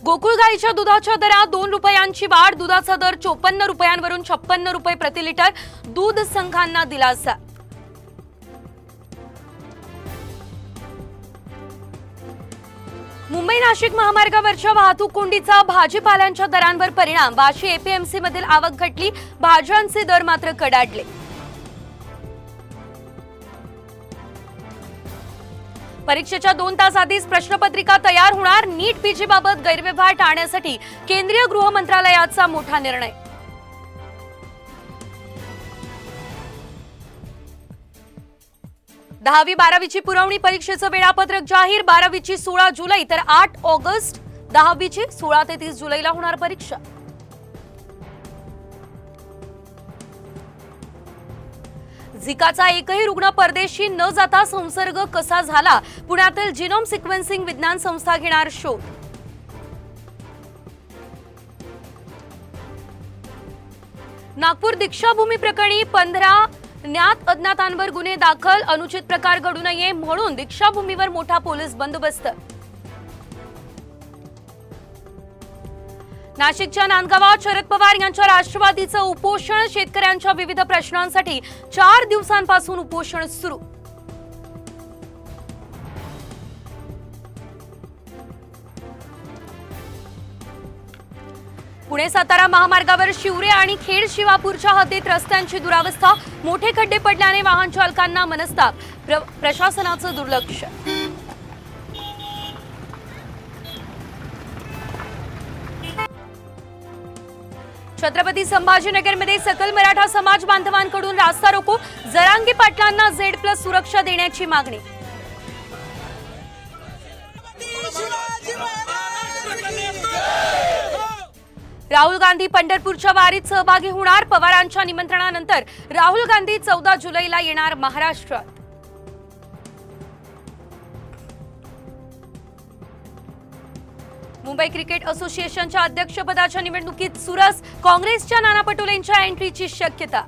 गोकुळ गाईच्या दुधाच्या दरात 2 रुपयांची वाढ। दुधाचा दर 54 रुपयांवरून 56 रुपये प्रति लिटर। दूध संघांना दिलासा। मुंबई नाशिक महामार्गावरच्या वाहतूक कोंडीचा भाजीपाल्यांच्या दरांवर परिणाम। वाशी एपीएमसी मधील आवक घटली, भाज्यांचे दर मात्र कडाडले। परीक्षेच्या 2 तास आधीच प्रश्नपत्रिका तयार होणार। नीट पीजी बाबत गैरव्यवहार टाळण्यासाठी केंद्रीय गृह मंत्रालयाचा मोठा निर्णय। दहावी बारावीची पुरवणी परीक्षेचं वेळापत्रक जाहीर। 12वीची 16 जुलै तर 8 ऑगस्ट, 10वीची 16 ते 30 जुलैला होणार परीक्षा। झिकाचा एकही रुग्ण परदेशी न जाता संसर्ग कसा झाला? पुण्यातील जिनोम सिक्वेन्सिंग विज्ञान संस्था घेणार शोध। नागपूर दीक्षाभूमी प्रकरणी 15 ज्ञात अज्ञातांवर गुन्हे दाखल। अनुचित प्रकार घडू नये म्हणून दीक्षाभूमीवर मोठा पोलीस बंदोबस्त। नाशिकच्या नांदगावात शरद पवार यांच्या राष्ट्रवादीचं उपोषण। शेतकऱ्यांच्या विविध प्रश्नांसाठी 4 दिवसांपासून उपोषण सुरू। पुणे सातारा महामार्गावर शिवरे आणि खेड शिवापूरच्या हद्दीत रस्त्यांची दुरावस्था। मोठे खड्डे पडल्याने वाहन चालकांना मनस्ताप, प्रशासनाचं दुर्लक्ष। छत्रपती संभाजीनगरमध्ये सकल मराठा समाज बांधवांकडून रास्ता रोको। जरांगे पाटलांना Z+ सुरक्षा देण्याची मागणी। राहुल गांधी पंढरपूरच्या वारीत सहभागी होणार। पवारांच्या निमंत्रणानंतर राहुल गांधी 14 जुलैला येणार महाराष्ट्रात। मुंबई क्रिकेट असोसिएशनच्या अध्यक्षपदाच्या निवडणुकीत चुरस। काँग्रेसच्या नाना पटोलेंच्या एंट्रीची शक्यता।